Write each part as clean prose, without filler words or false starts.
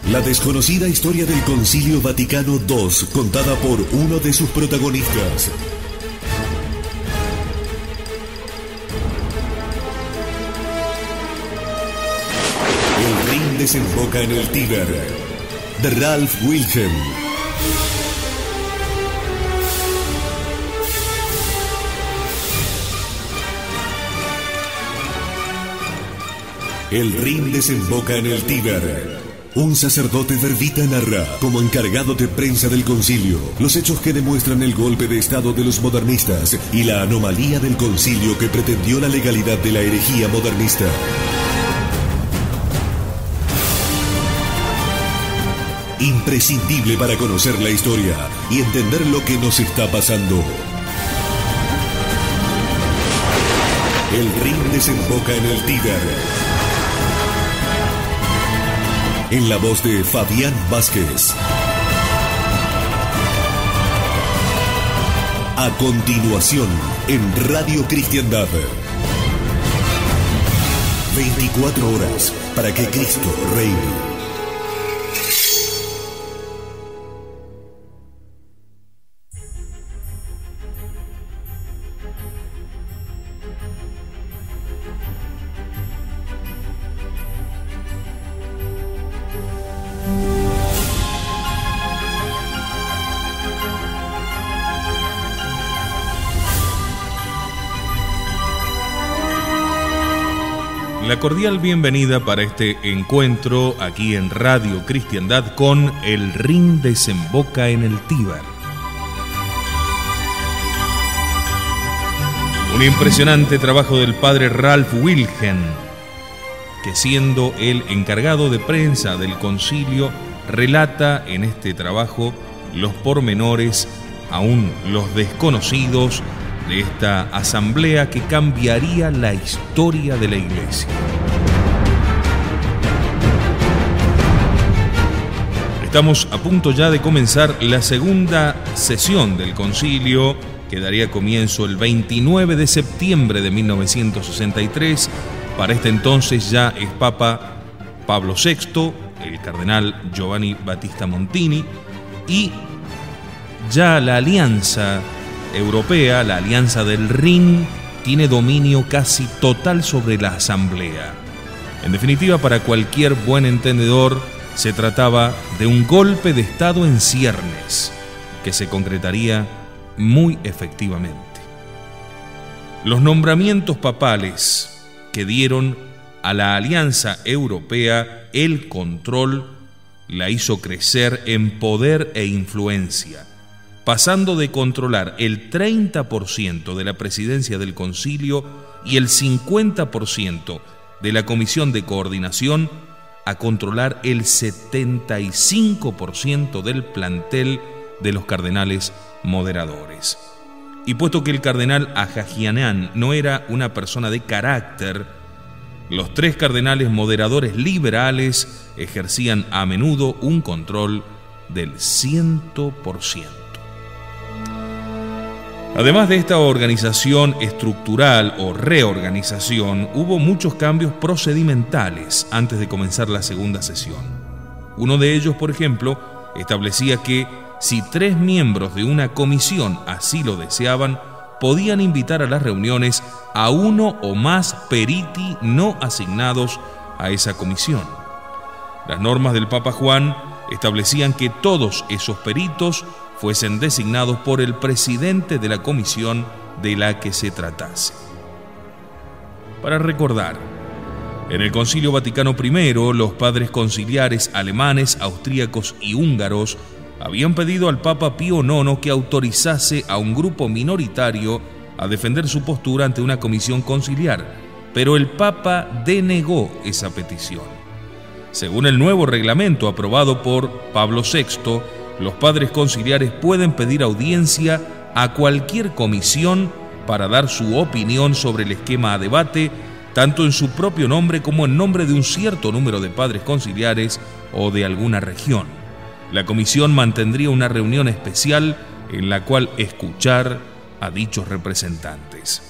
La desconocida historia del Concilio Vaticano II, contada por uno de sus protagonistas. El Rin desemboca en el Tíber, de Ralph Wilhelm. El Rin desemboca en el Tíber. Un sacerdote verbita narra, como encargado de prensa del concilio, los hechos que demuestran el golpe de estado de los modernistas y la anomalía del concilio que pretendió la legalidad de la herejía modernista. Imprescindible para conocer la historia y entender lo que nos está pasando. El Rin desemboca en el Tíber. En la voz de Fabián Vázquez. A continuación, en Radio Cristiandad. 24 horas para que Cristo reine. La cordial bienvenida para este encuentro aquí en Radio Cristiandad con El Rin desemboca en el Tíber. Un impresionante trabajo del padre Ralph Wilhelm, que siendo el encargado de prensa del concilio, relata en este trabajo los pormenores, aún los desconocidos, de esta asamblea que cambiaría la historia de la Iglesia. Estamos a punto ya de comenzar la segunda sesión del concilio, que daría comienzo el 29 de septiembre de 1963. Para este entonces ya es Papa Pablo VI, el cardenal Giovanni Battista Montini, y ya la alianza europea, la alianza del Rin, tiene dominio casi total sobre la asamblea. En definitiva, para cualquier buen entendedor, se trataba de un golpe de estado en ciernes, que se concretaría muy efectivamente. Los nombramientos papales que dieron a la alianza europea el control la hizo crecer en poder e influencia, pasando de controlar el 30% de la presidencia del concilio y el 50% de la comisión de coordinación a controlar el 75% del plantel de los cardenales moderadores. Y puesto que el cardenal Ajajianán no era una persona de carácter, los tres cardenales moderadores liberales ejercían a menudo un control del 100%. Además de esta organización estructural o reorganización, hubo muchos cambios procedimentales antes de comenzar la segunda sesión. Uno de ellos, por ejemplo, establecía que si 3 miembros de una comisión así lo deseaban, podían invitar a las reuniones a uno o más periti no asignados a esa comisión. Las normas del Papa Juan establecían que todos esos peritos fuesen designados por el presidente de la comisión de la que se tratase. Para recordar, en el Concilio Vaticano I, los padres conciliares alemanes, austríacos y húngaros habían pedido al Papa Pío IX que autorizase a un grupo minoritario a defender su postura ante una comisión conciliar, pero el Papa denegó esa petición. Según el nuevo reglamento aprobado por Pablo VI, los padres conciliares pueden pedir audiencia a cualquier comisión para dar su opinión sobre el esquema a debate, tanto en su propio nombre como en nombre de un cierto número de padres conciliares o de alguna región. La comisión mantendría una reunión especial en la cual escuchar a dichos representantes.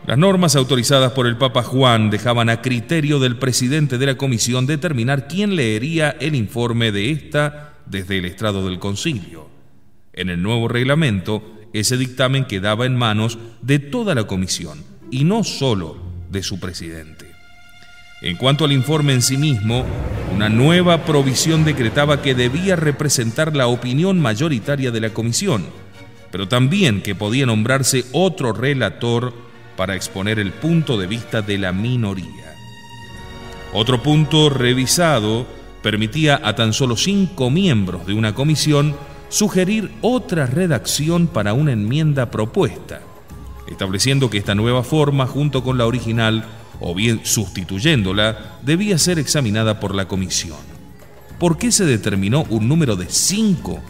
Las normas autorizadas por el Papa Juan dejaban a criterio del presidente de la comisión determinar quién leería el informe de esta desde el estrado del concilio. En el nuevo reglamento, ese dictamen quedaba en manos de toda la comisión y no solo de su presidente. En cuanto al informe en sí mismo, una nueva provisión decretaba que debía representar la opinión mayoritaria de la comisión, pero también que podía nombrarse otro relator para exponer el punto de vista de la minoría. Otro punto revisado permitía a tan solo 5 miembros de una comisión sugerir otra redacción para una enmienda propuesta, estableciendo que esta nueva forma, junto con la original, o bien sustituyéndola, debía ser examinada por la comisión. ¿Por qué se determinó un número de 5?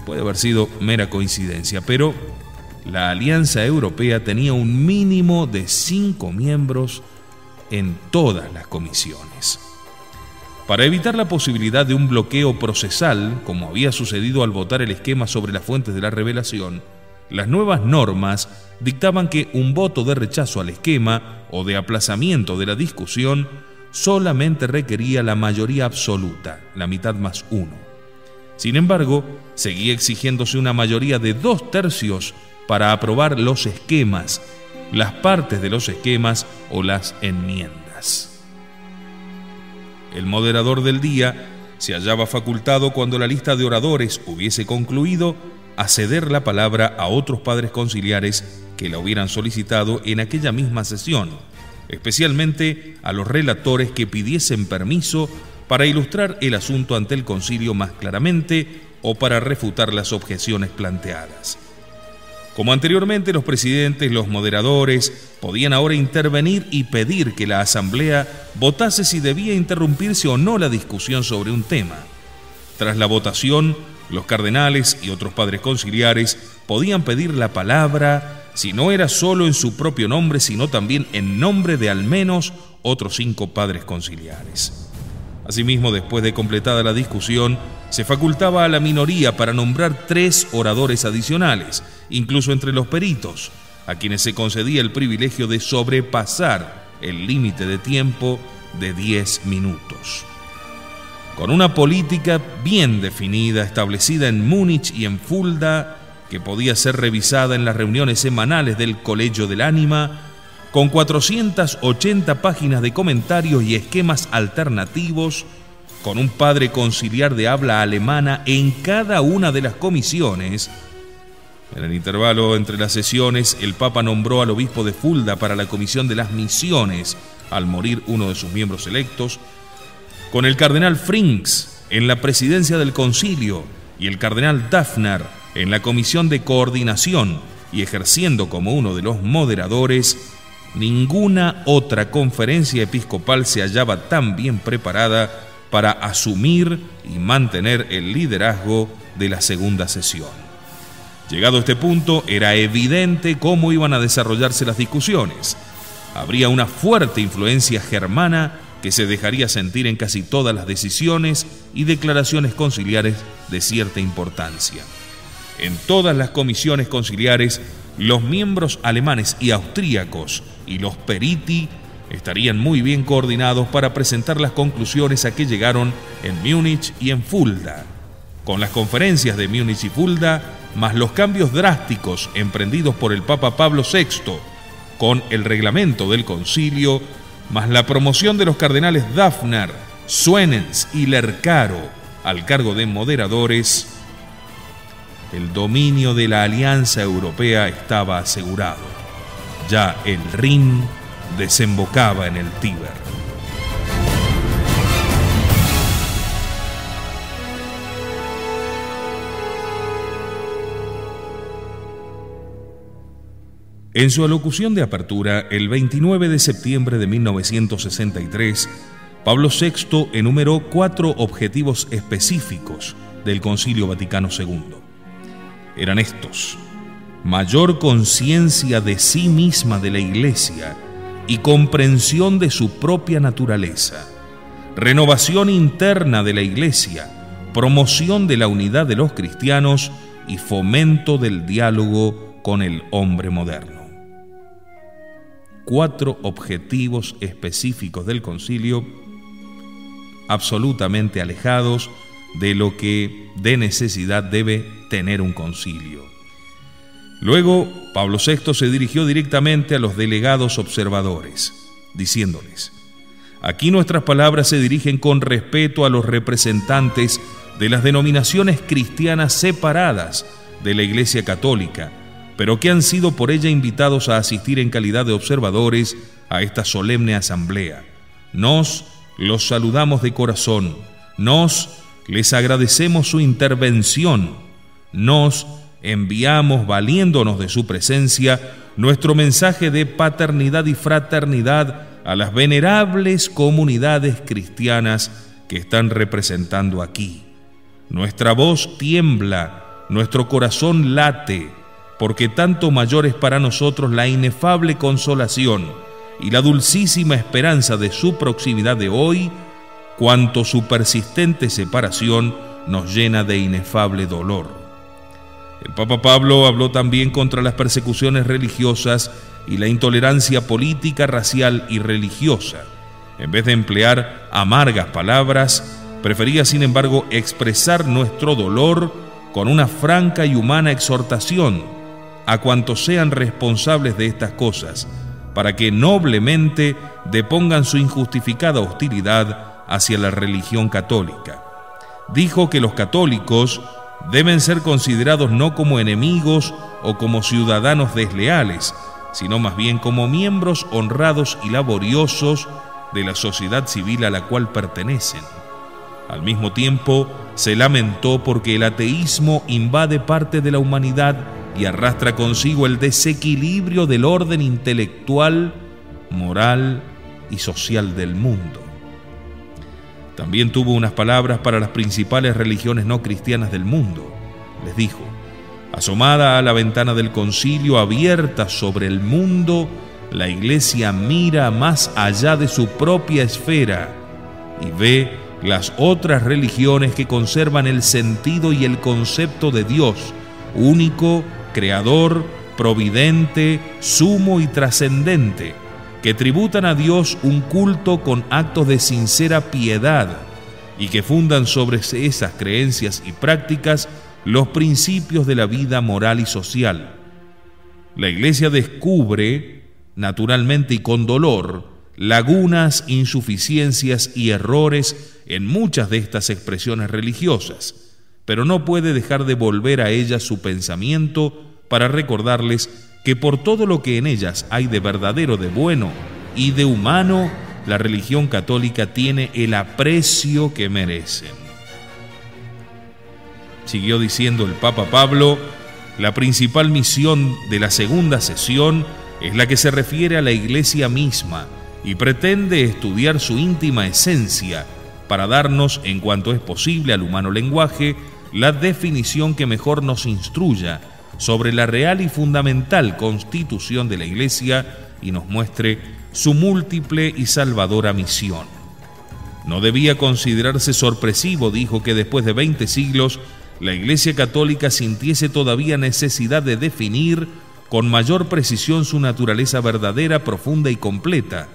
Puede haber sido mera coincidencia, pero la Alianza Europea tenía un mínimo de 5 miembros en todas las comisiones. Para evitar la posibilidad de un bloqueo procesal, como había sucedido al votar el esquema sobre las fuentes de la revelación, las nuevas normas dictaban que un voto de rechazo al esquema o de aplazamiento de la discusión solamente requería la mayoría absoluta, la mitad más 1. Sin embargo, seguía exigiéndose una mayoría de 2/3 para aprobar los esquemas, las partes de los esquemas o las enmiendas. El moderador del día se hallaba facultado, cuando la lista de oradores hubiese concluido, a ceder la palabra a otros padres conciliares que la hubieran solicitado en aquella misma sesión, especialmente a los relatores que pidiesen permiso para ilustrar el asunto ante el concilio más claramente o para refutar las objeciones planteadas. Como anteriormente, los presidentes, los moderadores, podían ahora intervenir y pedir que la asamblea votase si debía interrumpirse o no la discusión sobre un tema. Tras la votación, los cardenales y otros padres conciliares podían pedir la palabra, si no era solo en su propio nombre, sino también en nombre de al menos otros 5 padres conciliares. Asimismo, después de completada la discusión, se facultaba a la minoría para nombrar 3 oradores adicionales, incluso entre los peritos, a quienes se concedía el privilegio de sobrepasar el límite de tiempo de 10 minutos. Con una política bien definida, establecida en Múnich y en Fulda, que podía ser revisada en las reuniones semanales del Colegio del Ánima, con 480 páginas de comentarios y esquemas alternativos, con un padre conciliar de habla alemana en cada una de las comisiones. En el intervalo entre las sesiones, el Papa nombró al obispo de Fulda para la comisión de las misiones, al morir uno de sus miembros electos, con el cardenal Frings en la presidencia del concilio y el cardenal Dafner en la comisión de coordinación, y ejerciendo como uno de los moderadores. Ninguna otra conferencia episcopal se hallaba tan bien preparada para asumir y mantener el liderazgo de la segunda sesión. Llegado a este punto, era evidente cómo iban a desarrollarse las discusiones. Habría una fuerte influencia germana que se dejaría sentir en casi todas las decisiones y declaraciones conciliares de cierta importancia. En todas las comisiones conciliares, los miembros alemanes y austríacos y los periti estarían muy bien coordinados para presentar las conclusiones a que llegaron en Múnich y en Fulda. Con las conferencias de Múnich y Fulda, más los cambios drásticos emprendidos por el Papa Pablo VI, con el reglamento del concilio, más la promoción de los cardenales Dafner, Suenens y Lercaro al cargo de moderadores, el dominio de la Alianza Europea estaba asegurado. Ya el Rin desembocaba en el Tíber. En su alocución de apertura, el 29 de septiembre de 1963, Pablo VI enumeró 4 objetivos específicos del Concilio Vaticano II. Eran estos: mayor conciencia de sí misma de la Iglesia y comprensión de su propia naturaleza, renovación interna de la Iglesia, promoción de la unidad de los cristianos y fomento del diálogo con el hombre moderno. 4 objetivos específicos del concilio, absolutamente alejados de lo que de necesidad debe tener un concilio. Luego, Pablo VI se dirigió directamente a los delegados observadores, diciéndoles: aquí nuestras palabras se dirigen con respeto a los representantes de las denominaciones cristianas separadas de la Iglesia Católica, pero que han sido por ella invitados a asistir en calidad de observadores a esta solemne asamblea. Nos los saludamos de corazón, les agradecemos su intervención, nos enviamos, valiéndonos de su presencia, nuestro mensaje de paternidad y fraternidad a las venerables comunidades cristianas que están representando aquí. Nuestra voz tiembla, nuestro corazón late, porque tanto mayor es para nosotros la inefable consolación y la dulcísima esperanza de su proximidad de hoy, cuanto su persistente separación nos llena de inefable dolor. El Papa Pablo habló también contra las persecuciones religiosas y la intolerancia política, racial y religiosa. En vez de emplear amargas palabras, prefería, sin embargo, expresar nuestro dolor con una franca y humana exhortación a cuantos sean responsables de estas cosas, para que noblemente depongan su injustificada hostilidad hacia la religión católica. Dijo que los católicos deben ser considerados no como enemigos o como ciudadanos desleales, sino más bien como miembros honrados y laboriosos de la sociedad civil a la cual pertenecen. Al mismo tiempo, se lamentó porque el ateísmo invade parte de la humanidad y arrastra consigo el desequilibrio del orden intelectual, moral y social del mundo. También tuvo unas palabras para las principales religiones no cristianas del mundo. Les dijo: asomada a la ventana del concilio abierta sobre el mundo, la Iglesia mira más allá de su propia esfera y ve las otras religiones que conservan el sentido y el concepto de Dios, único, creador, providente, sumo y trascendente, que tributan a Dios un culto con actos de sincera piedad y que fundan sobre esas creencias y prácticas los principios de la vida moral y social. La Iglesia descubre, naturalmente y con dolor, lagunas, insuficiencias y errores en muchas de estas expresiones religiosas, pero no puede dejar de volver a ellas su pensamiento para recordarles que por todo lo que en ellas hay de verdadero, de bueno y de humano, la religión católica tiene el aprecio que merecen. Siguió diciendo el Papa Pablo: la principal misión de la segunda sesión es la que se refiere a la Iglesia misma y pretende estudiar su íntima esencia para darnos, en cuanto es posible al humano lenguaje, la definición que mejor nos instruya sobre la real y fundamental constitución de la Iglesia y nos muestre su múltiple y salvadora misión. No debía considerarse sorpresivo, dijo, que después de 20 siglos la Iglesia Católica sintiese todavía necesidad de definir con mayor precisión su naturaleza verdadera, profunda y completa,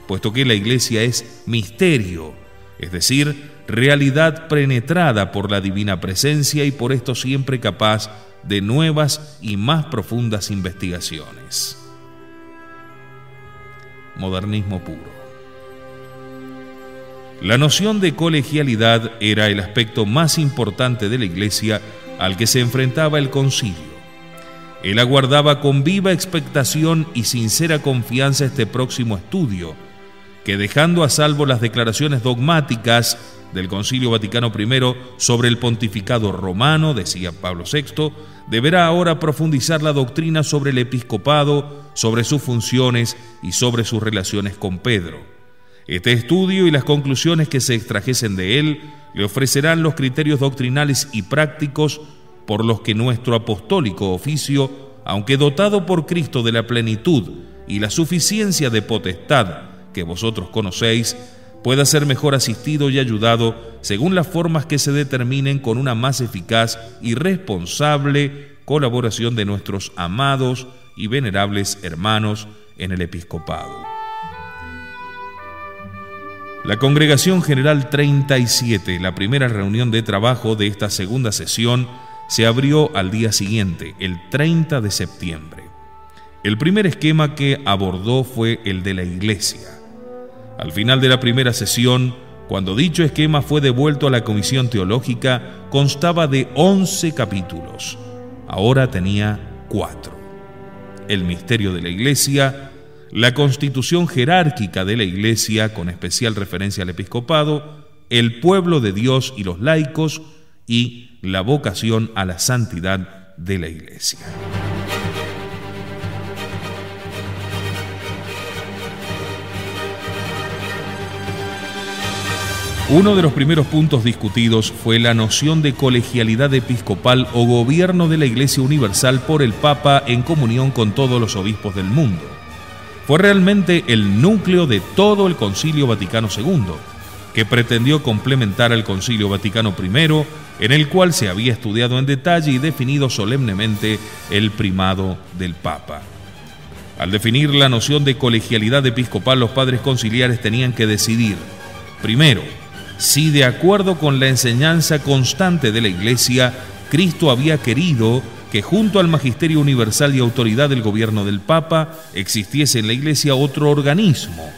puesto que la Iglesia es misterio, es decir, realidad penetrada por la divina presencia y por esto siempre capaz de nuevas y más profundas investigaciones. Modernismo puro. La noción de colegialidad era el aspecto más importante de la Iglesia al que se enfrentaba el concilio. Él aguardaba con viva expectación y sincera confianza este próximo estudio, que dejando a salvo las declaraciones dogmáticas del Concilio Vaticano I sobre el pontificado romano, decía Pablo VI, deberá ahora profundizar la doctrina sobre el episcopado, sobre sus funciones y sobre sus relaciones con Pedro. Este estudio y las conclusiones que se extrajesen de él le ofrecerán los criterios doctrinales y prácticos por los que nuestro apostólico oficio, aunque dotado por Cristo de la plenitud y la suficiencia de potestad que vosotros conocéis, pueda ser mejor asistido y ayudado según las formas que se determinen con una más eficaz y responsable colaboración de nuestros amados y venerables hermanos en el episcopado. La Congregación General 37, la primera reunión de trabajo de esta segunda sesión, se abrió al día siguiente, el 30 de septiembre. El primer esquema que abordó fue el de la Iglesia. Al final de la primera sesión, cuando dicho esquema fue devuelto a la Comisión Teológica, constaba de 11 capítulos. Ahora tenía 4. El misterio de la Iglesia, la constitución jerárquica de la Iglesia, con especial referencia al episcopado, el pueblo de Dios y los laicos, y la vocación a la santidad de la Iglesia. Uno de los primeros puntos discutidos fue la noción de colegialidad episcopal o gobierno de la Iglesia Universal por el Papa en comunión con todos los obispos del mundo. Fue realmente el núcleo de todo el Concilio Vaticano II, que pretendió complementar al Concilio Vaticano I, en el cual se había estudiado en detalle y definido solemnemente el primado del Papa. Al definir la noción de colegialidad episcopal, los padres conciliares tenían que decidir, primero, si de acuerdo con la enseñanza constante de la Iglesia, Cristo había querido que junto al magisterio universal y autoridad del gobierno del Papa existiese en la Iglesia otro organismo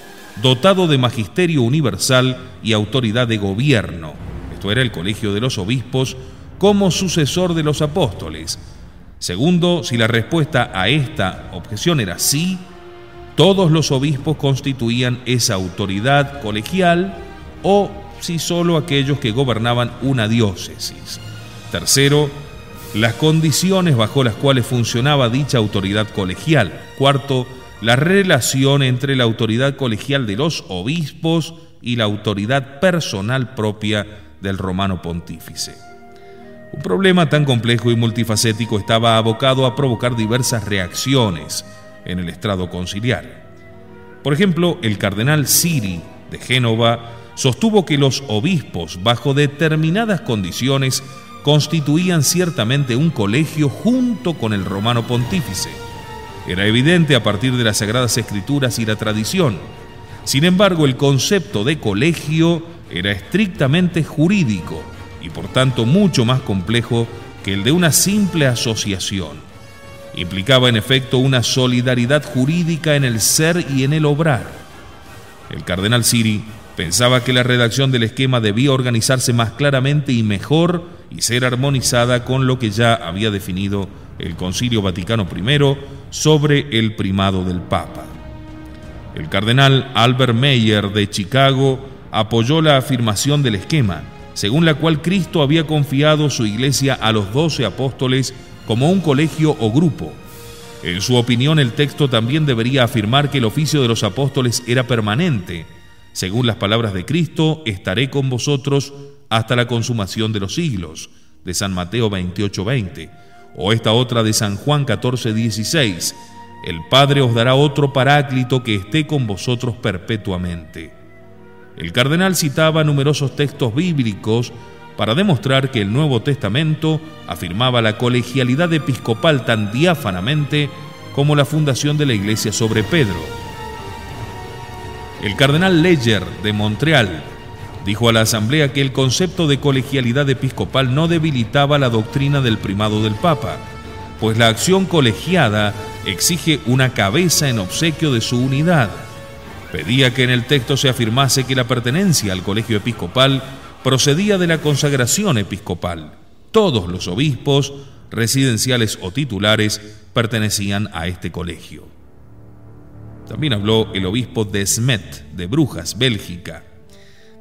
dotado de magisterio universal y autoridad de gobierno. Esto era el Colegio de los Obispos como sucesor de los apóstoles. Segundo, si la respuesta a esta objeción era sí, todos los obispos constituían esa autoridad colegial, o si solo aquellos que gobernaban una diócesis. Tercero, las condiciones bajo las cuales funcionaba dicha autoridad colegial. Cuarto, la relación entre la autoridad colegial de los obispos y la autoridad personal propia del romano pontífice. Un problema tan complejo y multifacético estaba abocado a provocar diversas reacciones en el estrado conciliar. Por ejemplo, el cardenal Siri de Génova sostuvo que los obispos, bajo determinadas condiciones, constituían ciertamente un colegio junto con el romano pontífice. Era evidente a partir de las Sagradas Escrituras y la tradición. Sin embargo, el concepto de colegio era estrictamente jurídico y por tanto mucho más complejo que el de una simple asociación. Implicaba en efecto una solidaridad jurídica en el ser y en el obrar. El cardenal Siri pensaba que la redacción del esquema debía organizarse más claramente y mejor y ser armonizada con lo que ya había definido el Concilio Vaticano I sobre el primado del Papa. El cardenal Albert Meyer de Chicago apoyó la afirmación del esquema, según la cual Cristo había confiado su iglesia a los 12 apóstoles como un colegio o grupo. En su opinión, el texto también debería afirmar que el oficio de los apóstoles era permanente. Según las palabras de Cristo, estaré con vosotros hasta la consumación de los siglos, de San Mateo 28:20, o esta otra de San Juan 14:16, el Padre os dará otro paráclito que esté con vosotros perpetuamente. El cardenal citaba numerosos textos bíblicos para demostrar que el Nuevo Testamento afirmaba la colegialidad episcopal tan diáfanamente como la fundación de la Iglesia sobre Pedro. El cardenal Leger de Montreal dijo a la Asamblea que el concepto de colegialidad episcopal no debilitaba la doctrina del primado del Papa, pues la acción colegiada exige una cabeza en obsequio de su unidad. Pedía que en el texto se afirmase que la pertenencia al colegio episcopal procedía de la consagración episcopal. Todos los obispos, residenciales o titulares, pertenecían a este colegio. También habló el obispo de Smet, de Brujas, Bélgica.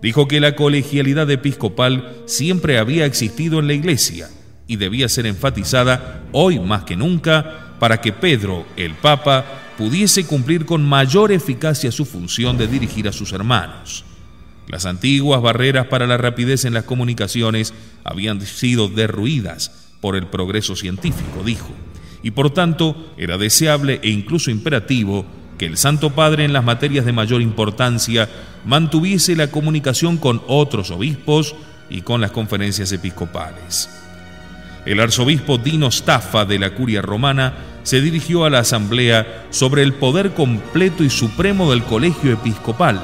Dijo que la colegialidad episcopal siempre había existido en la Iglesia y debía ser enfatizada hoy más que nunca para que Pedro, el Papa, pudiese cumplir con mayor eficacia su función de dirigir a sus hermanos. Las antiguas barreras para la rapidez en las comunicaciones habían sido derruidas por el progreso científico, dijo, y por tanto era deseable e incluso imperativo que el Santo Padre en las materias de mayor importancia mantuviese la comunicación con otros obispos y con las conferencias episcopales. El arzobispo Dino Staffa de la Curia Romana se dirigió a la asamblea sobre el poder completo y supremo del colegio episcopal.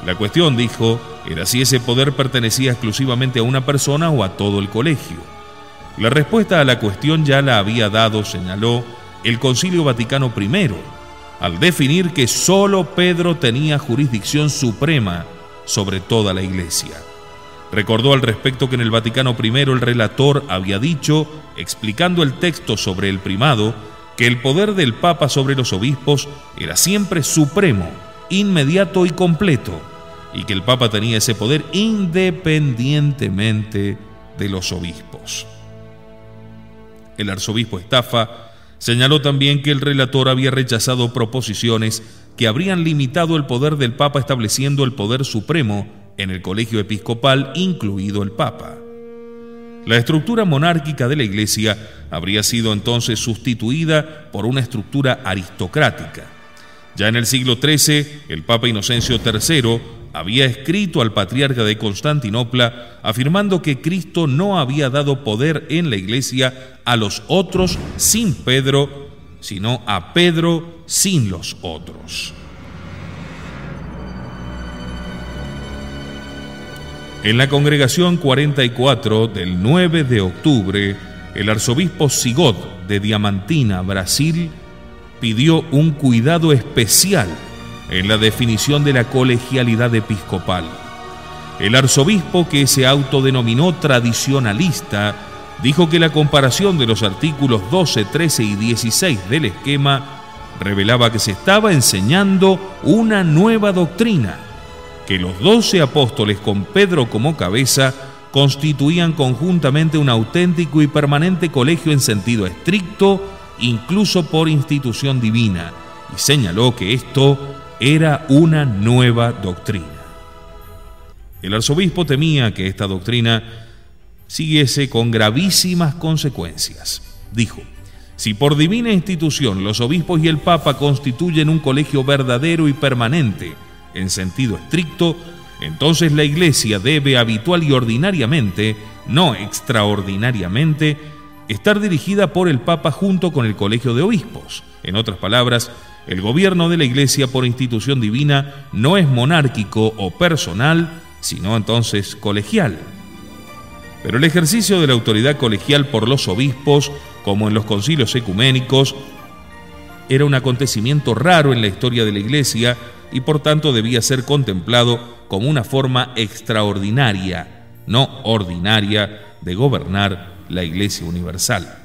La cuestión, dijo, era si ese poder pertenecía exclusivamente a una persona o a todo el colegio. La respuesta a la cuestión ya la había dado, señaló, el Concilio Vaticano I, al definir que solo Pedro tenía jurisdicción suprema sobre toda la Iglesia. Recordó al respecto que en el Vaticano I el relator había dicho, explicando el texto sobre el primado, que el poder del Papa sobre los obispos era siempre supremo, inmediato y completo, y que el Papa tenía ese poder independientemente de los obispos. El arzobispo Staffa señaló también que el relator había rechazado proposiciones que habrían limitado el poder del Papa estableciendo el poder supremo en el colegio episcopal, incluido el Papa. La estructura monárquica de la Iglesia habría sido entonces sustituida por una estructura aristocrática. Ya en el siglo XIII, el Papa Inocencio III había escrito al patriarca de Constantinopla afirmando que Cristo no había dado poder en la Iglesia a los otros sin Pedro, sino a Pedro sin los otros. En la congregación 44 del 9 de octubre, el arzobispo Sigod de Diamantina, Brasil, pidió un cuidado especial en la definición de la colegialidad episcopal. El arzobispo, que se autodenominó tradicionalista, dijo que la comparación de los artículos 12, 13 y 16 del esquema revelaba que se estaba enseñando una nueva doctrina, que los 12 apóstoles con Pedro como cabeza constituían conjuntamente un auténtico y permanente colegio en sentido estricto, incluso por institución divina, y señaló que esto era una nueva doctrina. El arzobispo temía que esta doctrina siguiese con gravísimas consecuencias. Dijo: si por divina institución los obispos y el Papa constituyen un colegio verdadero y permanente en sentido estricto, entonces la Iglesia debe habitual y ordinariamente, no extraordinariamente, estar dirigida por el Papa junto con el colegio de obispos. En otras palabras, el gobierno de la Iglesia por institución divina no es monárquico o personal, sino entonces colegial. Pero el ejercicio de la autoridad colegial por los obispos, como en los concilios ecuménicos, era un acontecimiento raro en la historia de la Iglesia y por tanto debía ser contemplado como una forma extraordinaria, no ordinaria, de gobernar la Iglesia universal.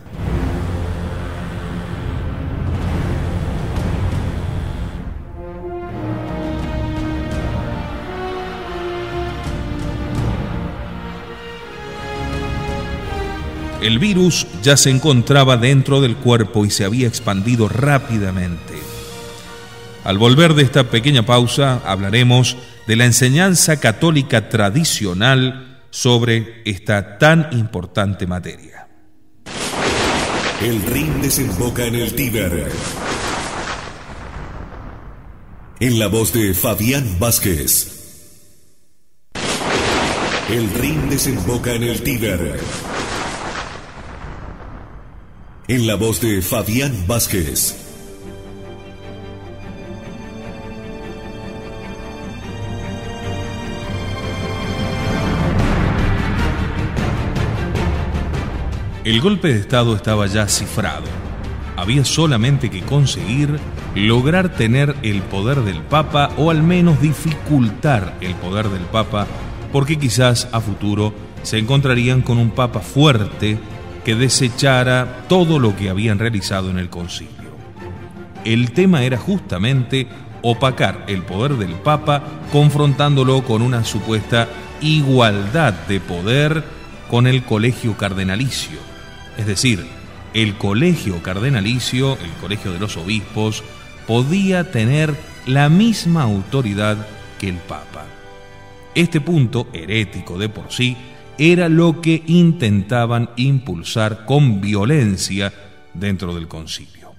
El virus ya se encontraba dentro del cuerpo y se había expandido rápidamente. Al volver de esta pequeña pausa, hablaremos de la enseñanza católica tradicional sobre esta tan importante materia. El Rin desemboca en el Tíber. En la voz de Fabián Vázquez. El Rin desemboca en el Tíber. En la voz de Fabián Vázquez. El golpe de Estado estaba ya cifrado. Había solamente que conseguir lograr tener el poder del Papa, o al menos dificultar el poder del Papa, porque quizás a futuro se encontrarían con un Papa fuerte que desechara todo lo que habían realizado en el concilio. El tema era justamente opacar el poder del Papa, confrontándolo con una supuesta igualdad de poder con el colegio cardenalicio. Es decir, el colegio cardenalicio, el colegio de los obispos, podía tener la misma autoridad que el Papa. Este punto, herético de por sí, era lo que intentaban impulsar con violencia dentro del concilio.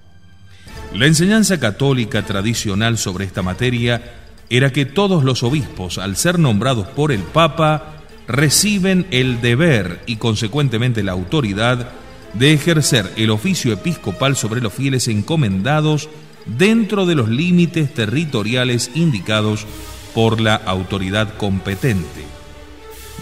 La enseñanza católica tradicional sobre esta materia era que todos los obispos, al ser nombrados por el Papa, reciben el deber y consecuentemente la autoridad de ejercer el oficio episcopal sobre los fieles encomendados dentro de los límites territoriales indicados por la autoridad competente.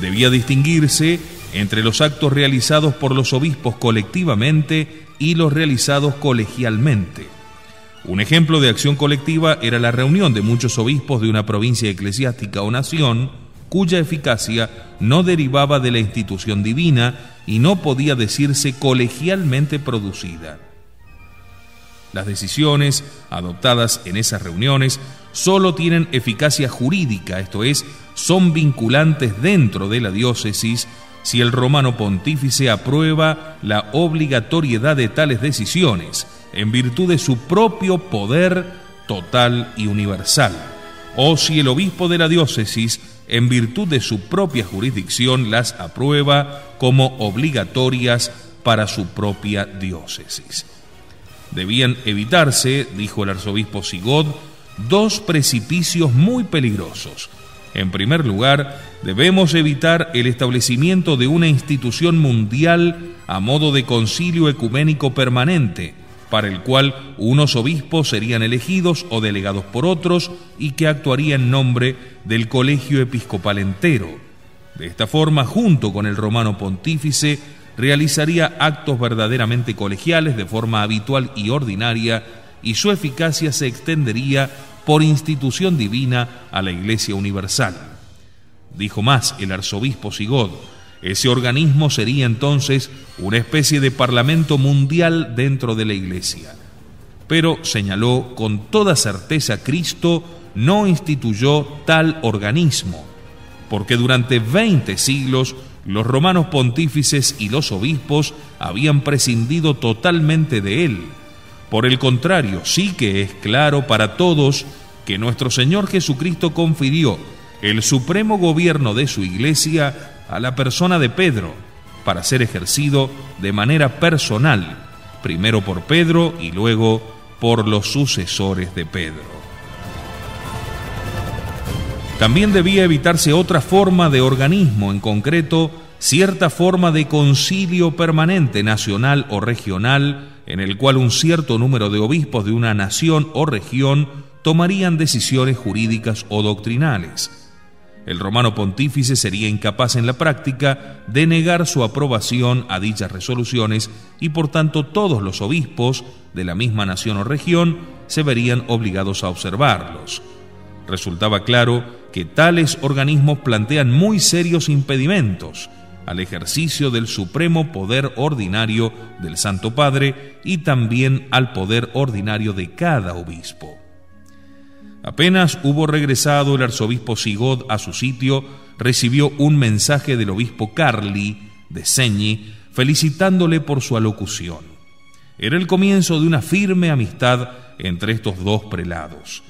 Debía distinguirse entre los actos realizados por los obispos colectivamente y los realizados colegialmente. Un ejemplo de acción colectiva era la reunión de muchos obispos de una provincia eclesiástica o nación, cuya eficacia no derivaba de la institución divina y no podía decirse colegialmente producida. Las decisiones adoptadas en esas reuniones solo tienen eficacia jurídica, esto es, son vinculantes dentro de la diócesis si el romano pontífice aprueba la obligatoriedad de tales decisiones en virtud de su propio poder total y universal, o si el obispo de la diócesis, en virtud de su propia jurisdicción, las aprueba como obligatorias para su propia diócesis. Debían evitarse, dijo el arzobispo Sigod, dos precipicios muy peligrosos. En primer lugar, debemos evitar el establecimiento de una institución mundial a modo de concilio ecuménico permanente, para el cual unos obispos serían elegidos o delegados por otros y que actuaría en nombre del colegio episcopal entero. De esta forma, junto con el romano pontífice, realizaría actos verdaderamente colegiales de forma habitual y ordinaria, y su eficacia se extendería por institución divina a la Iglesia universal. Dijo más el arzobispo Sigod: ese organismo sería entonces una especie de parlamento mundial dentro de la Iglesia. Pero, señaló, con toda certeza Cristo no instituyó tal organismo, porque durante 20 siglos los romanos pontífices y los obispos habían prescindido totalmente de él. Por el contrario, sí que es claro para todos que nuestro Señor Jesucristo confirió el supremo gobierno de su Iglesia a la persona de Pedro, para ser ejercido de manera personal, primero por Pedro y luego por los sucesores de Pedro. También debía evitarse otra forma de organismo, en concreto, cierta forma de concilio permanente nacional o regional, en el cual un cierto número de obispos de una nación o región tomarían decisiones jurídicas o doctrinales. El romano pontífice sería incapaz en la práctica de negar su aprobación a dichas resoluciones y por tanto todos los obispos de la misma nación o región se verían obligados a observarlos. Resultaba claro que tales organismos plantean muy serios impedimentos al ejercicio del supremo poder ordinario del Santo Padre y también al poder ordinario de cada obispo. Apenas hubo regresado el arzobispo Sigod a su sitio, recibió un mensaje del obispo Carli de Segni felicitándole por su alocución. Era el comienzo de una firme amistad entre estos dos prelados.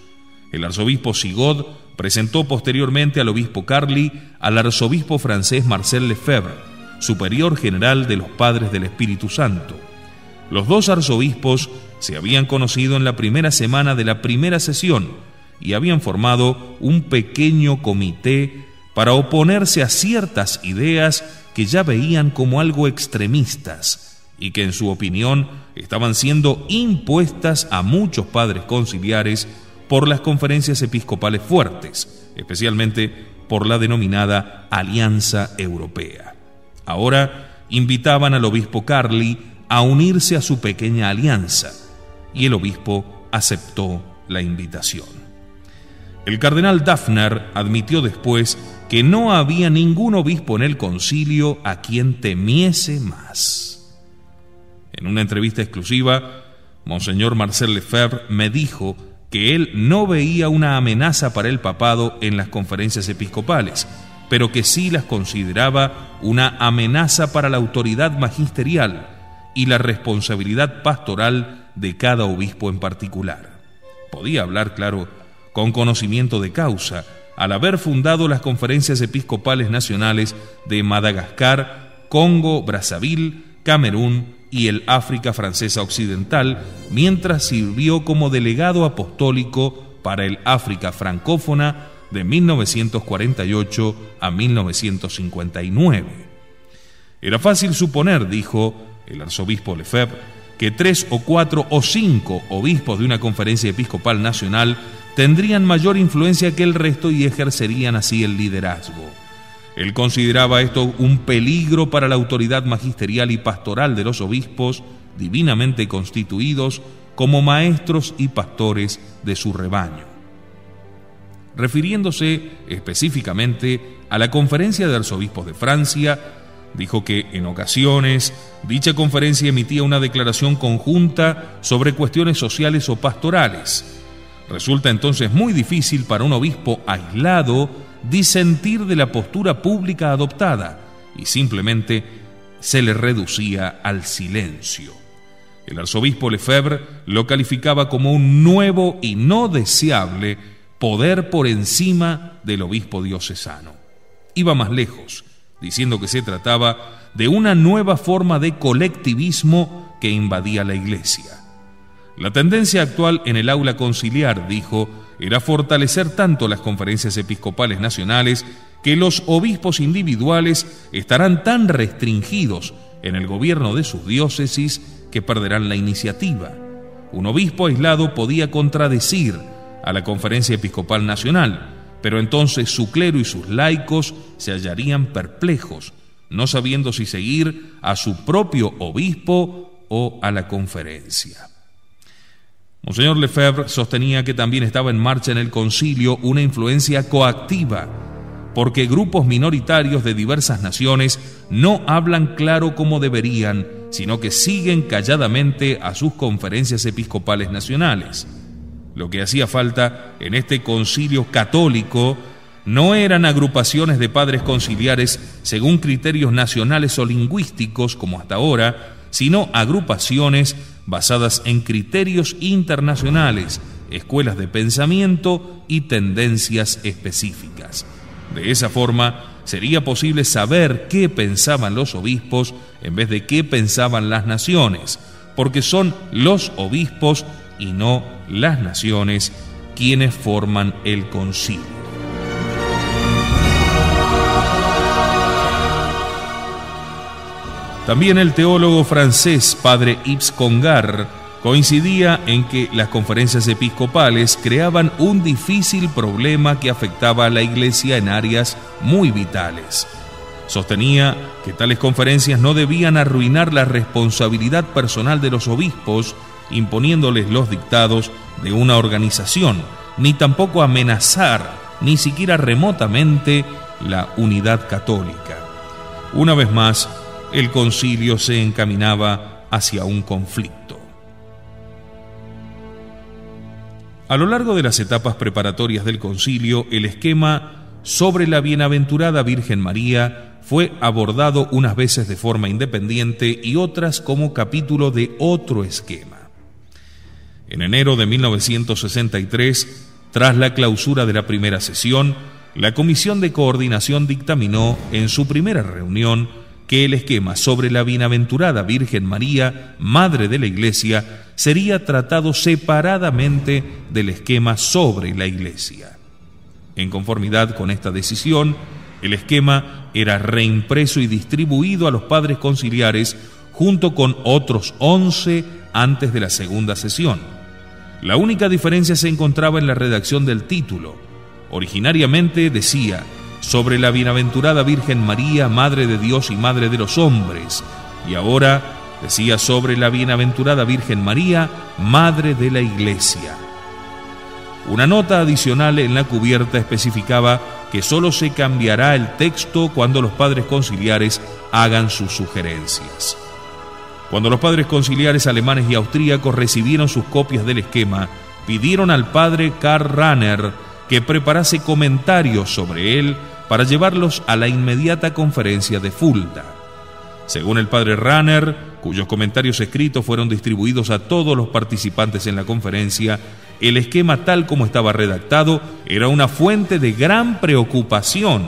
El arzobispo Sigod presentó posteriormente al obispo Carli al arzobispo francés Marcel Lefebvre, superior general de los Padres del Espíritu Santo. Los dos arzobispos se habían conocido en la primera semana de la primera sesión y habían formado un pequeño comité para oponerse a ciertas ideas que ya veían como algo extremistas y que en su opinión estaban siendo impuestas a muchos padres conciliares por las conferencias episcopales fuertes, especialmente por la denominada Alianza Europea. Ahora invitaban al obispo Carli a unirse a su pequeña alianza, y el obispo aceptó la invitación. El cardenal Dafner admitió después que no había ningún obispo en el concilio a quien temiese más. En una entrevista exclusiva, Monseñor Marcel Lefebvre me dijo que él no veía una amenaza para el papado en las conferencias episcopales, pero que sí las consideraba una amenaza para la autoridad magisterial y la responsabilidad pastoral de cada obispo en particular. Podía hablar, claro, con conocimiento de causa, al haber fundado las conferencias episcopales nacionales de Madagascar, Congo, Brazzaville, Camerún y el África Francesa Occidental, mientras sirvió como delegado apostólico para el África francófona de 1948 a 1959. Era fácil suponer, dijo, el arzobispo Lefebvre, que 3 o 4 o 5 obispos de una conferencia episcopal nacional tendrían mayor influencia que el resto y ejercerían así el liderazgo. Él consideraba esto un peligro para la autoridad magisterial y pastoral de los obispos, divinamente constituidos como maestros y pastores de su rebaño. Refiriéndose específicamente a la Conferencia de Arzobispos de Francia, dijo que en ocasiones dicha conferencia emitía una declaración conjunta sobre cuestiones sociales o pastorales. Resulta entonces muy difícil para un obispo aislado disentir de la postura pública adoptada y simplemente se le reducía al silencio. El arzobispo Lefebvre lo calificaba como un nuevo y no deseable poder por encima del obispo diocesano. Iba más lejos, diciendo que se trataba de una nueva forma de colectivismo que invadía la Iglesia. La tendencia actual en el aula conciliar, dijo, era fortalecer tanto las conferencias episcopales nacionales que los obispos individuales estarán tan restringidos en el gobierno de sus diócesis que perderán la iniciativa. Un obispo aislado podía contradecir a la Conferencia Episcopal Nacional, pero entonces su clero y sus laicos se hallarían perplejos, no sabiendo si seguir a su propio obispo o a la conferencia. Monseñor Lefebvre sostenía que también estaba en marcha en el concilio una influencia coactiva, porque grupos minoritarios de diversas naciones no hablan claro como deberían, sino que siguen calladamente a sus conferencias episcopales nacionales. Lo que hacía falta en este concilio católico no eran agrupaciones de padres conciliares según criterios nacionales o lingüísticos como hasta ahora, sino agrupaciones basadas en criterios internacionales, escuelas de pensamiento y tendencias específicas. De esa forma, sería posible saber qué pensaban los obispos en vez de qué pensaban las naciones, porque son los obispos y no las naciones quienes forman el concilio. También el teólogo francés padre Yves Congar coincidía en que las conferencias episcopales creaban un difícil problema que afectaba a la Iglesia en áreas muy vitales. Sostenía que tales conferencias no debían arruinar la responsabilidad personal de los obispos, imponiéndoles los dictados de una organización, ni tampoco amenazar, ni siquiera remotamente, la unidad católica. Una vez más, el concilio se encaminaba hacia un conflicto. A lo largo de las etapas preparatorias del concilio, el esquema sobre la bienaventurada Virgen María fue abordado unas veces de forma independiente y otras como capítulo de otro esquema. En enero de 1963, tras la clausura de la primera sesión, la Comisión de Coordinación dictaminó en su primera reunión que el esquema sobre la bienaventurada Virgen María, Madre de la Iglesia, sería tratado separadamente del esquema sobre la Iglesia. En conformidad con esta decisión, el esquema era reimpreso y distribuido a los padres conciliares junto con otros 11 antes de la segunda sesión. La única diferencia se encontraba en la redacción del título. Originariamente decía sobre la bienaventurada Virgen María, Madre de Dios y Madre de los hombres, y ahora decía sobre la bienaventurada Virgen María, Madre de la Iglesia. Una nota adicional en la cubierta especificaba que solo se cambiará el texto cuando los padres conciliares hagan sus sugerencias. Cuando los padres conciliares alemanes y austríacos recibieron sus copias del esquema, pidieron al padre Karl Rahner que preparase comentarios sobre él para llevarlos a la inmediata conferencia de Fulda. Según el padre Rahner, cuyos comentarios escritos fueron distribuidos a todos los participantes en la conferencia, el esquema tal como estaba redactado era una fuente de gran preocupación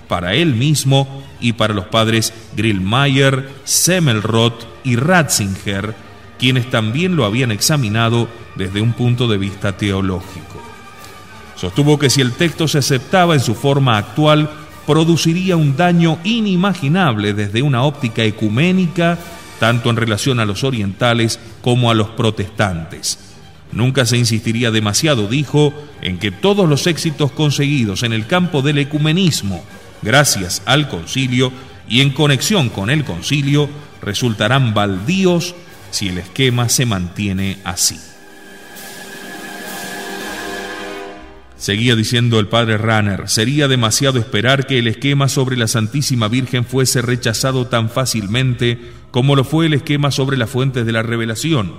para él mismo y para los padres Grillmayer, Semmelroth y Ratzinger, quienes también lo habían examinado desde un punto de vista teológico. Sostuvo que si el texto se aceptaba en su forma actual, produciría un daño inimaginable desde una óptica ecuménica tanto en relación a los orientales como a los protestantes. Nunca se insistiría demasiado, dijo, en que todos los éxitos conseguidos en el campo del ecumenismo, gracias al concilio y en conexión con el concilio, resultarán baldíos si el esquema se mantiene así. Seguía diciendo el padre Rahner, sería demasiado esperar que el esquema sobre la Santísima Virgen fuese rechazado tan fácilmente como lo fue el esquema sobre las fuentes de la revelación.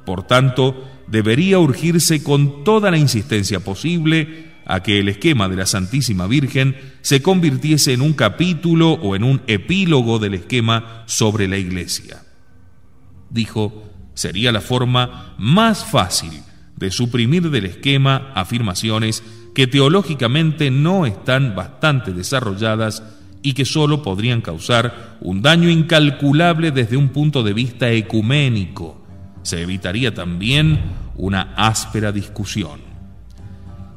Por tanto, debería urgirse con toda la insistencia posible a que el esquema de la Santísima Virgen se convirtiese en un capítulo o en un epílogo del esquema sobre la Iglesia. Dijo, sería la forma más fácil de suprimir del esquema afirmaciones que teológicamente no están bastante desarrolladas y que sólo podrían causar un daño incalculable desde un punto de vista ecuménico. Se evitaría también una áspera discusión.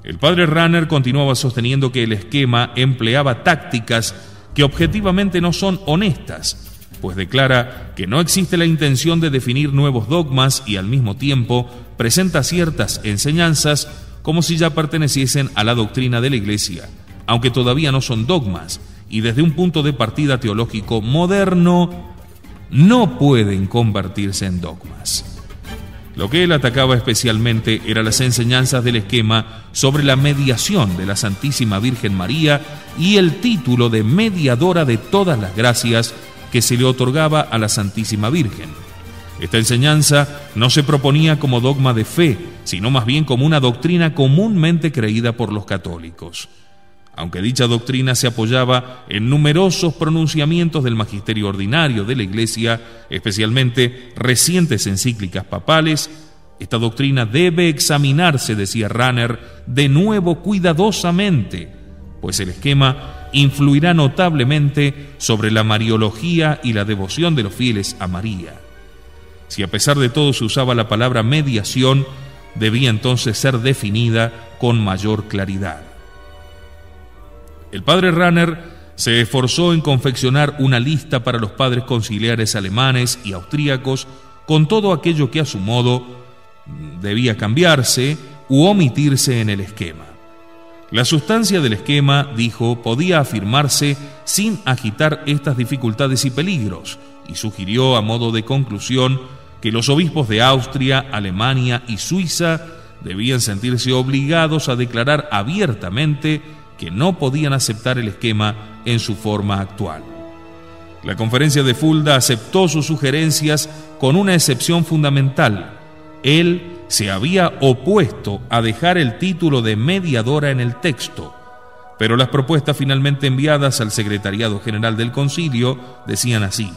El padre Rahner continuaba sosteniendo que el esquema empleaba tácticas que objetivamente no son honestas, pues declara que no existe la intención de definir nuevos dogmas y al mismo tiempo presenta ciertas enseñanzas como si ya perteneciesen a la doctrina de la Iglesia, aunque todavía no son dogmas y desde un punto de partida teológico moderno no pueden convertirse en dogmas. Lo que él atacaba especialmente eran las enseñanzas del esquema sobre la mediación de la Santísima Virgen María y el título de mediadora de todas las gracias que se le otorgaba a la Santísima Virgen. Esta enseñanza no se proponía como dogma de fe, sino más bien como una doctrina comúnmente creída por los católicos. Aunque dicha doctrina se apoyaba en numerosos pronunciamientos del magisterio ordinario de la Iglesia, especialmente recientes encíclicas papales, esta doctrina debe examinarse, decía Rahner, de nuevo cuidadosamente, pues el esquema influirá notablemente sobre la mariología y la devoción de los fieles a María. Si a pesar de todo se usaba la palabra mediación, debía entonces ser definida con mayor claridad. El padre Rahner se esforzó en confeccionar una lista para los padres conciliares alemanes y austríacos con todo aquello que a su modo debía cambiarse u omitirse en el esquema. La sustancia del esquema, dijo, podía afirmarse sin agitar estas dificultades y peligros, y sugirió a modo de conclusión que los obispos de Austria, Alemania y Suiza debían sentirse obligados a declarar abiertamente que no podían aceptar el esquema en su forma actual. La conferencia de Fulda aceptó sus sugerencias con una excepción fundamental. Él se había opuesto a dejar el título de mediadora en el texto, pero las propuestas finalmente enviadas al Secretariado General del Concilio decían así: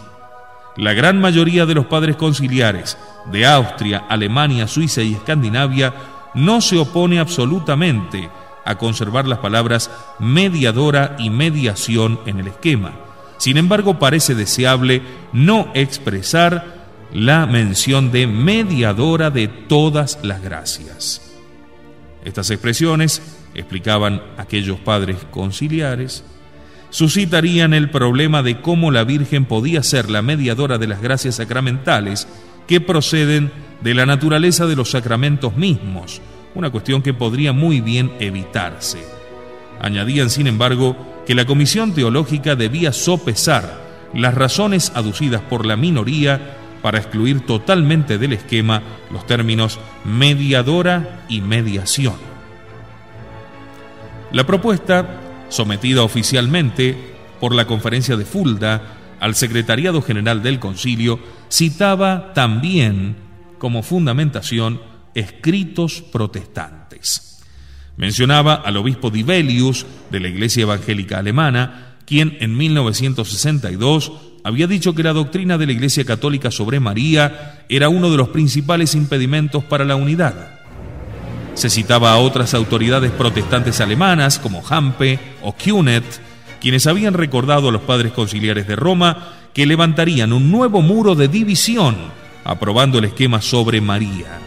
la gran mayoría de los padres conciliares de Austria, Alemania, Suiza y Escandinavia no se opone absolutamente a conservar las palabras mediadora y mediación en el esquema. Sin embargo, parece deseable no expresar la mención de mediadora de todas las gracias. Estas expresiones, explicaban aquellos padres conciliares, suscitarían el problema de cómo la Virgen podía ser la mediadora de las gracias sacramentales que proceden de la naturaleza de los sacramentos mismos, una cuestión que podría muy bien evitarse. Añadían, sin embargo, que la Comisión Teológica debía sopesar las razones aducidas por la minoría para excluir totalmente del esquema los términos mediadora y mediación. La propuesta, sometida oficialmente por la Conferencia de Fulda al Secretariado General del Concilio, citaba también como fundamentación escritos protestantes. Mencionaba al obispo Dibelius de la Iglesia Evangélica Alemana, quien en 1962 había dicho que la doctrina de la Iglesia Católica sobre María era uno de los principales impedimentos para la unidad. Se citaba a otras autoridades protestantes alemanas como Hampe o Kühnet, quienes habían recordado a los padres conciliares de Roma que levantarían un nuevo muro de división aprobando el esquema sobre María.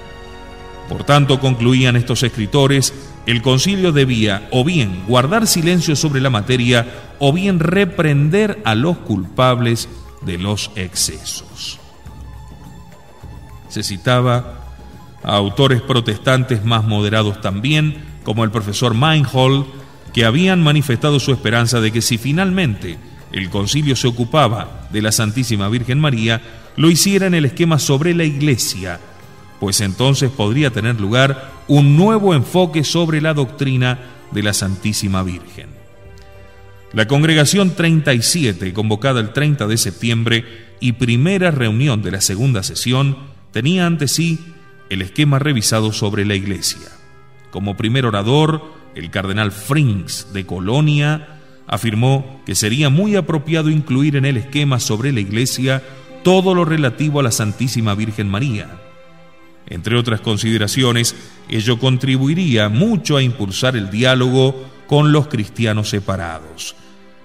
Por tanto, concluían estos escritores, el concilio debía o bien guardar silencio sobre la materia o bien reprender a los culpables de los excesos. Se citaba a autores protestantes más moderados también, como el profesor Meinhold, que habían manifestado su esperanza de que si finalmente el concilio se ocupaba de la Santísima Virgen María, lo hiciera en el esquema sobre la Iglesia, pues entonces podría tener lugar un nuevo enfoque sobre la doctrina de la Santísima Virgen. La Congregación 37, convocada el 30 de septiembre y primera reunión de la segunda sesión, tenía ante sí el esquema revisado sobre la Iglesia. Como primer orador, el cardenal Frings de Colonia afirmó que sería muy apropiado incluir en el esquema sobre la Iglesia todo lo relativo a la Santísima Virgen María. Entre otras consideraciones, ello contribuiría mucho a impulsar el diálogo con los cristianos separados.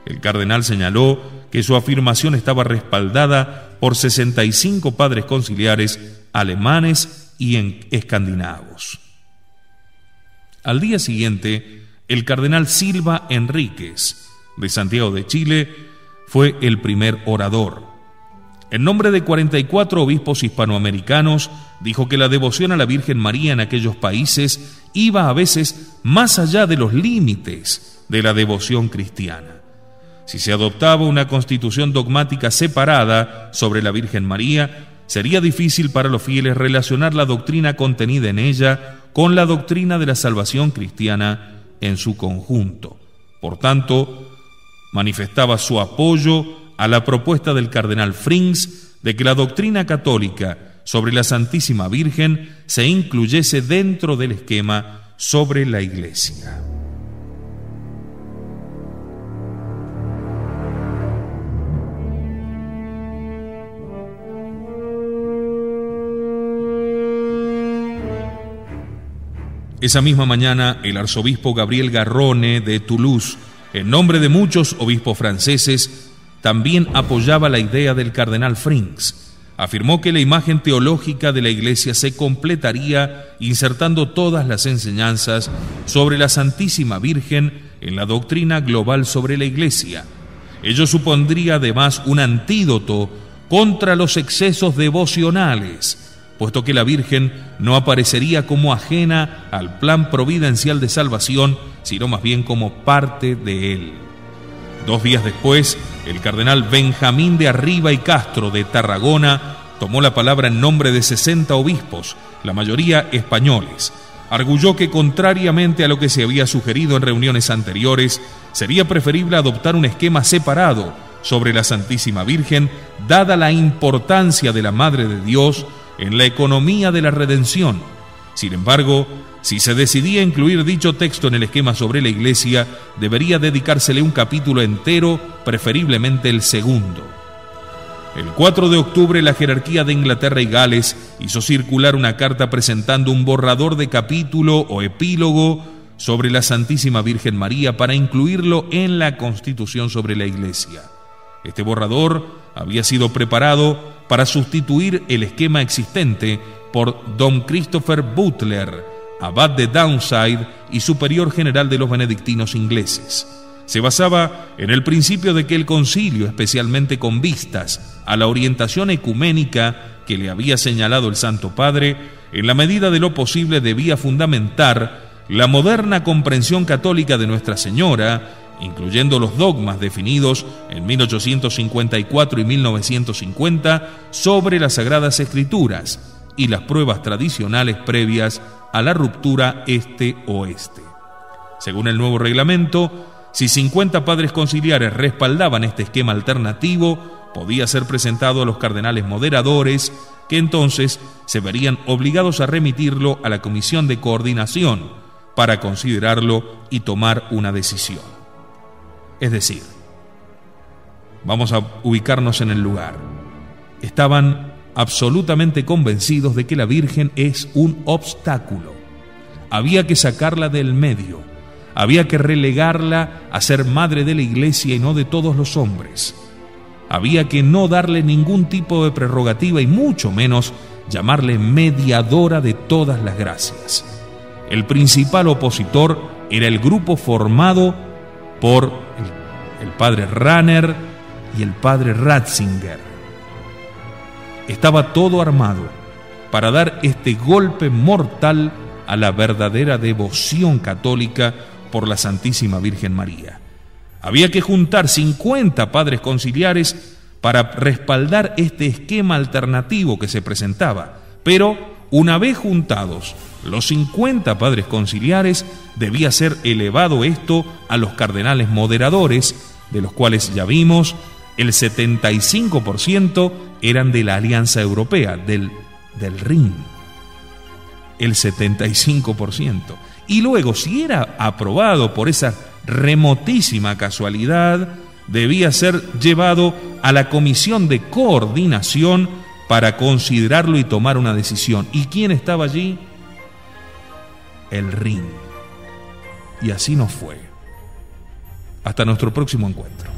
El cardenal señaló que su afirmación estaba respaldada por 65 padres conciliares alemanes y escandinavos. Al día siguiente, el cardenal Silva Enríquez, de Santiago de Chile, fue el primer orador. En nombre de 44 obispos hispanoamericanos, dijo que la devoción a la Virgen María en aquellos países iba a veces más allá de los límites de la devoción cristiana. Si se adoptaba una constitución dogmática separada sobre la Virgen María, sería difícil para los fieles relacionar la doctrina contenida en ella con la doctrina de la salvación cristiana en su conjunto. Por tanto, manifestaba su apoyo a la propuesta del cardenal Frings de que la doctrina católica sobre la Santísima Virgen se incluyese dentro del esquema sobre la Iglesia. Esa misma mañana, el arzobispo Gabriel Garrone de Toulouse, en nombre de muchos obispos franceses, también apoyaba la idea del cardenal Frings. Afirmó que la imagen teológica de la Iglesia se completaría insertando todas las enseñanzas sobre la Santísima Virgen en la doctrina global sobre la Iglesia. Ello supondría además un antídoto contra los excesos devocionales, puesto que la Virgen no aparecería como ajena al plan providencial de salvación, sino más bien como parte de él. 2 días después, el cardenal Benjamín de Arriba y Castro de Tarragona tomó la palabra en nombre de 60 obispos, la mayoría españoles. Arguyó que, contrariamente a lo que se había sugerido en reuniones anteriores, sería preferible adoptar un esquema separado sobre la Santísima Virgen, dada la importancia de la Madre de Dios en la economía de la redención. Sin embargo, si se decidía incluir dicho texto en el esquema sobre la Iglesia, debería dedicársele un capítulo entero, preferiblemente el segundo. El 4 de octubre, la jerarquía de Inglaterra y Gales hizo circular una carta presentando un borrador de capítulo o epílogo sobre la Santísima Virgen María para incluirlo en la Constitución sobre la Iglesia. Este borrador había sido preparado para sustituir el esquema existente por Don Christopher Butler, abad de Downside y superior general de los benedictinos ingleses. Se basaba en el principio de que el concilio, especialmente con vistas a la orientación ecuménica que le había señalado el Santo Padre, en la medida de lo posible debía fundamentar la moderna comprensión católica de Nuestra Señora, incluyendo los dogmas definidos en 1854 y 1950 sobre las Sagradas Escrituras y las pruebas tradicionales previas a la ruptura este-oeste. Según el nuevo reglamento, si 50 padres conciliares respaldaban este esquema alternativo, podía ser presentado a los cardenales moderadores, que entonces se verían obligados a remitirlo a la Comisión de Coordinación para considerarlo y tomar una decisión. Es decir, vamos a ubicarnos en el lugar. Estaban absolutamente convencidos de que la Virgen es un obstáculo. Había que sacarla del medio. Había que relegarla a ser madre de la Iglesia y no de todos los hombres. Había que no darle ningún tipo de prerrogativa y mucho menos llamarle mediadora de todas las gracias. El principal opositor era el grupo formado por el padre Ranner y el padre Ratzinger. Estaba todo armado para dar este golpe mortal a la verdadera devoción católica por la Santísima Virgen María. Había que juntar 50 padres conciliares para respaldar este esquema alternativo que se presentaba, pero una vez juntados los 50 padres conciliares, debía ser elevado esto a los cardenales moderadores, de los cuales ya vimos, el 75% eran de la Alianza Europea, del Rin. El 75%. Y luego, si era aprobado por esa remotísima casualidad, debía ser llevado a la Comisión de Coordinación para considerarlo y tomar una decisión. ¿Y quién estaba allí? El Rin. Y así nos fue. Hasta nuestro próximo encuentro.